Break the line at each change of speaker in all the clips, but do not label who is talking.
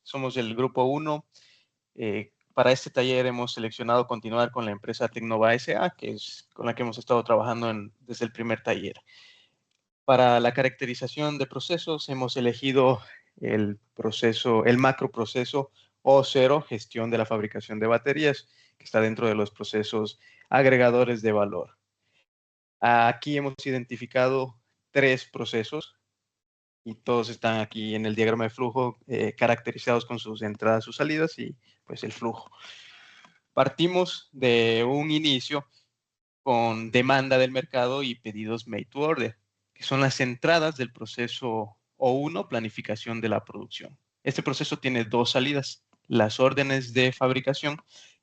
somos el grupo 1. Para este taller hemos seleccionado continuar con la empresa Tecnova S.A., que es con la que hemos estado trabajando desde el primer taller. Para la caracterización de procesos hemos elegido el macroproceso O0, gestión de la fabricación de baterías, que está dentro de los procesos agregadores de valor. Aquí hemos identificado 3 procesos y todos están aquí en el diagrama de flujo caracterizados con sus entradas, sus salidas y pues el flujo. Partimos de un inicio con demanda del mercado y pedidos made to order, que son las entradas del proceso O1, planificación de la producción. Este proceso tiene 2 salidas, las órdenes de fabricación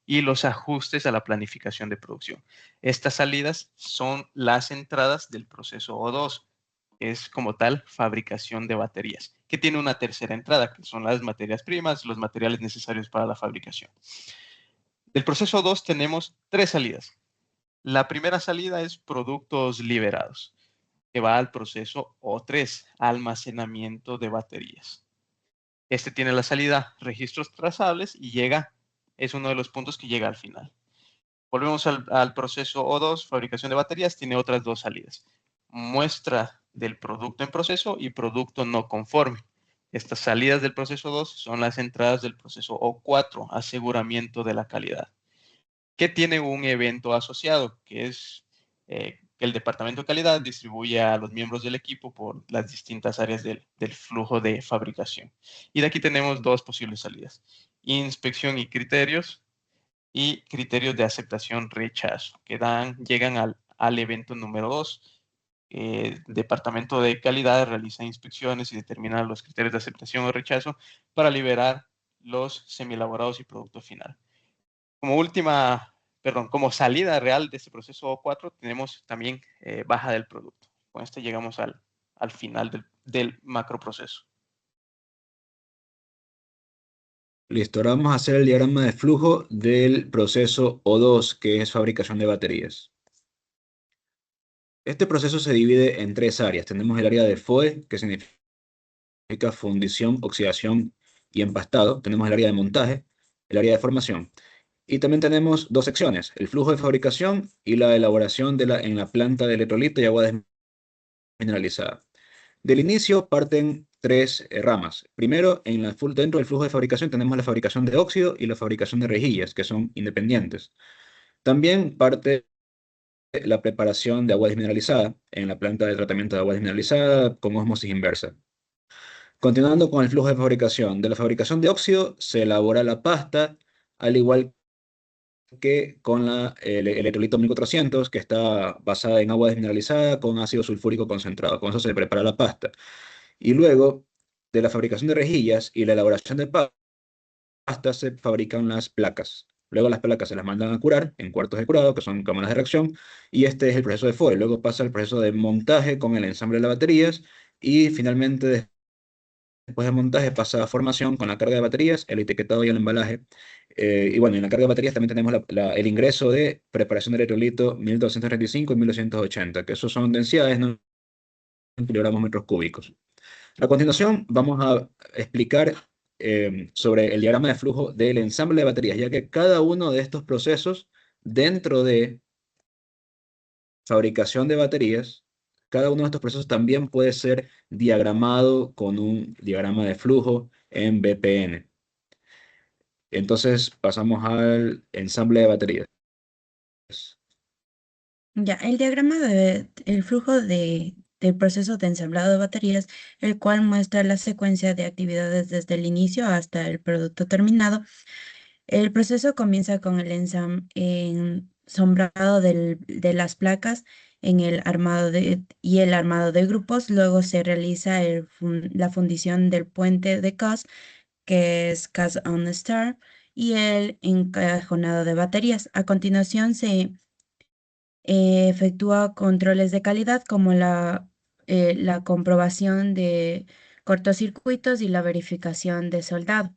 y los ajustes a la planificación de producción. Estas salidas son las entradas del proceso O2, que es como tal fabricación de baterías, que tiene una tercera entrada, que son las materias primas, los materiales necesarios para la fabricación. Del proceso O2 tenemos 3 salidas. La primera salida es productos liberados, que va al proceso O3, almacenamiento de baterías. Este tiene la salida registros trazables y es uno de los puntos que llega al final. Volvemos al proceso O2, fabricación de baterías, tiene otras 2 salidas. Muestra del producto en proceso y producto no conforme. Estas salidas del proceso 2 son las entradas del proceso O4, aseguramiento de la calidad, que tiene un evento asociado, que es que el departamento de calidad distribuye a los miembros del equipo por las distintas áreas del flujo de fabricación. Y de aquí tenemos 2 posibles salidas: inspección y criterios de aceptación-rechazo, que llegan al evento número 2. Departamento de calidad realiza inspecciones y determina los criterios de aceptación o rechazo para liberar los semielaborados y producto final. Como salida real de este proceso O4, tenemos también baja del producto. Con esto llegamos al final del macroproceso.
Listo, ahora vamos a hacer el diagrama de flujo del proceso O2, que es fabricación de baterías. Este proceso se divide en 3 áreas. Tenemos el área de FOE, que significa fundición, oxidación y empastado. Tenemos el área de montaje, el área de formación. Y también tenemos 2 secciones: el flujo de fabricación y la elaboración en la planta de electrolito y agua desmineralizada. Del inicio parten 3 ramas. Primero, dentro del flujo de fabricación tenemos la fabricación de óxido y la fabricación de rejillas, que son independientes. También parte la preparación de agua desmineralizada en la planta de tratamiento de agua desmineralizada con ósmosis inversa. Continuando con el flujo de fabricación. De la fabricación de óxido se elabora la pasta, al igual que con el electrolito 1400, que está basada en agua desmineralizada con ácido sulfúrico concentrado. Con eso se prepara la pasta. Y luego de la fabricación de rejillas y la elaboración de pasta se fabrican las placas. Luego las placas se las mandan a curar en cuartos de curado, que son cámaras de reacción, y este es el proceso de FOE. Luego pasa el proceso de montaje con el ensamble de las baterías y finalmente, después de montaje, pasa a formación con la carga de baterías, el etiquetado y el embalaje. Y bueno, en la carga de baterías también tenemos el ingreso de preparación de electrolito 1235 y 1280, que esos son densidades, no en kilogramos metros cúbicos. A continuación, vamos a explicar sobre el diagrama de flujo del ensamble de baterías, ya que cada uno de estos procesos dentro de fabricación de baterías, cada uno de estos procesos también puede ser diagramado con un diagrama de flujo en BPN. Entonces, pasamos al ensamble de baterías.
Ya, el diagrama el flujo del proceso de ensamblado de baterías, el cual muestra la secuencia de actividades desde el inicio hasta el producto terminado. El proceso comienza con el ensombrado de las placas en el y el armado de grupos. Luego se realiza la fundición del puente de cast, que es cast on star, y el encajonado de baterías. A continuación se efectúa controles de calidad como la comprobación de cortocircuitos y la verificación de soldado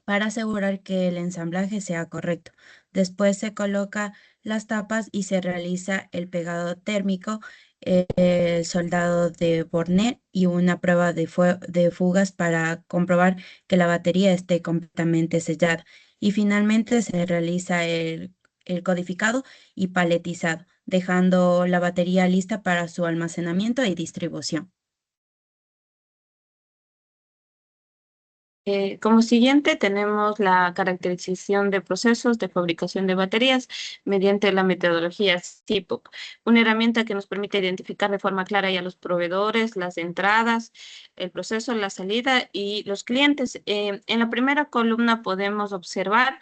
para asegurar que el ensamblaje sea correcto. Después se coloca las tapas y se realiza el pegado térmico el soldado de Bornet y una prueba de fugas para comprobar que la batería esté completamente sellada. Y finalmente se realiza el codificado y paletizado, dejando la batería lista para su almacenamiento y distribución.
Como siguiente tenemos la caracterización de procesos de fabricación de baterías mediante la metodología CIPOC, una herramienta que nos permite identificar de forma clara ya los proveedores, las entradas, el proceso, la salida y los clientes. En la primera columna podemos observar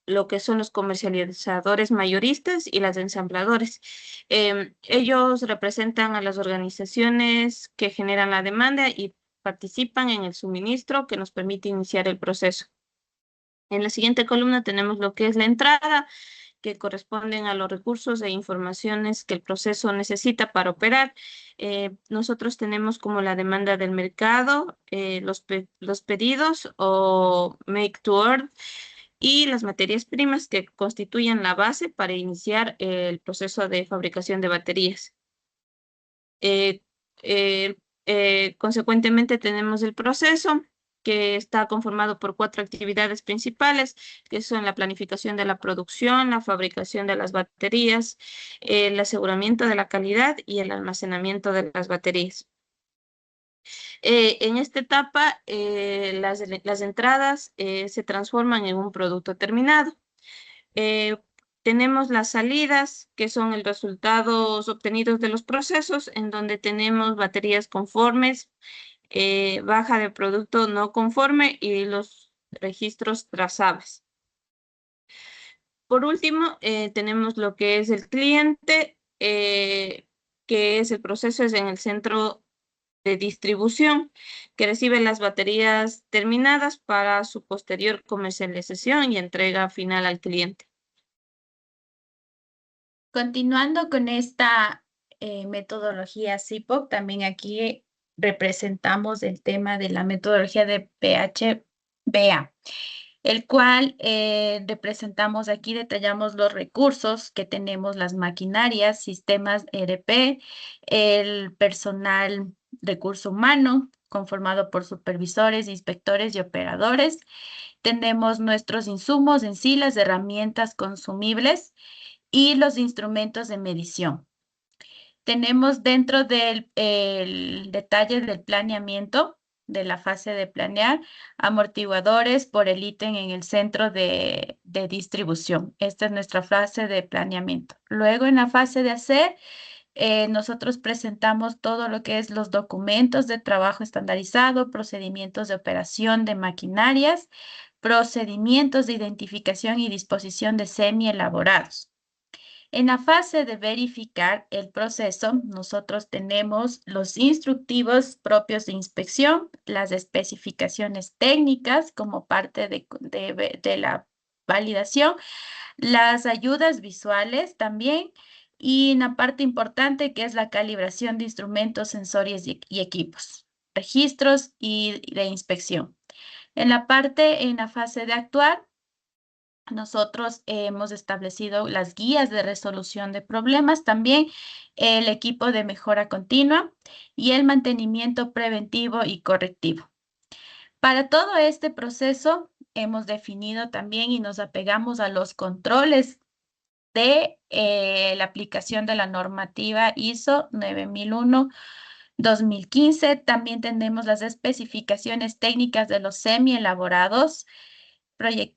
lo que son los comercializadores mayoristas y las ensambladores. Ellos representan a las organizaciones que generan la demanda y participan en el suministro que nos permite iniciar el proceso. En la siguiente columna tenemos lo que es la entrada, que corresponden a los recursos e informaciones que el proceso necesita para operar. Nosotros tenemos como la demanda del mercado, los pedidos o make to order y las materias primas que constituyen la base para iniciar el proceso de fabricación de baterías. Eh, eh, Consecuentemente tenemos el proceso que está conformado por 4 actividades principales, que son la planificación de la producción, la fabricación de las baterías, el aseguramiento de la calidad y el almacenamiento de las baterías. En esta etapa, las entradas se transforman en un producto terminado. Tenemos las salidas, que son los resultados obtenidos de los procesos, en donde tenemos baterías conformes, baja de producto no conforme y los registros trazables. Por último, tenemos lo que es el cliente, que es el proceso es en el centro de distribución, que recibe las baterías terminadas para su posterior comercialización y entrega final al cliente.
Continuando con esta metodología CIPOC, también aquí representamos el tema de la metodología de PHBA, el cual representamos aquí, detallamos los recursos que tenemos, las maquinarias, sistemas ERP, el personal recurso humano, conformado por supervisores, inspectores y operadores. Tenemos nuestros insumos en sí, las herramientas consumibles y los instrumentos de medición. Tenemos dentro del el detalle del planeamiento, de la fase de planear, amortiguadores por el ítem en el centro de distribución. Esta es nuestra fase de planeamiento. Luego, en la fase de hacer, nosotros presentamos todo lo que es los documentos de trabajo estandarizado, procedimientos de operación de maquinarias, procedimientos de identificación y disposición de semi elaborados. En la fase de verificar el proceso, nosotros tenemos los instructivos propios de inspección, las especificaciones técnicas como parte de la validación, las ayudas visuales también, y una parte importante que es la calibración de instrumentos, sensores y equipos, registros y de inspección. En la fase de actuar, nosotros hemos establecido las guías de resolución de problemas, también el equipo de mejora continua y el mantenimiento preventivo y correctivo. Para todo este proceso hemos definido también y nos apegamos a los controles de la aplicación de la normativa ISO 9001-2015. También tenemos las especificaciones técnicas de los semi-elaborados,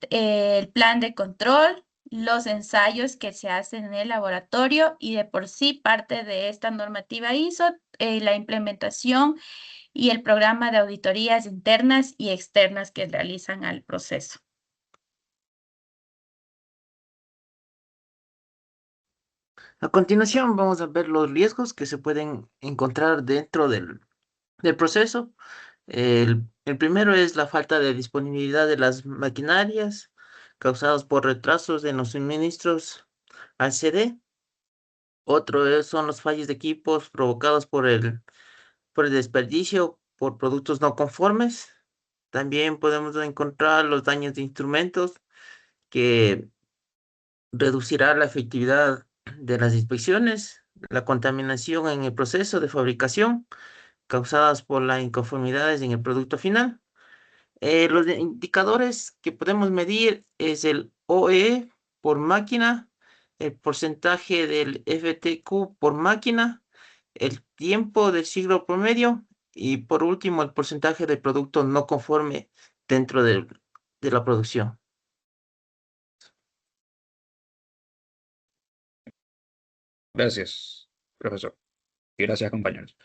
el plan de control, los ensayos que se hacen en el laboratorio y de por sí parte de esta normativa ISO, la implementación y el programa de auditorías internas y externas que realizan al proceso.
A continuación vamos a ver los riesgos que se pueden encontrar dentro del proceso. El primero es la falta de disponibilidad de las maquinarias causados por retrasos en los suministros al CD. Otro son los fallos de equipos provocados por el desperdicio por productos no conformes. También podemos encontrar los daños de instrumentos que reducirá la efectividad de las inspecciones, la contaminación en el proceso de fabricación causadas por las inconformidades en el producto final. Indicadores que podemos medir es el OE por máquina, el porcentaje del FTQ por máquina, el tiempo del ciclo promedio y por último el porcentaje de producto no conforme dentro de la producción.
Gracias, profesor. Y gracias, compañeros.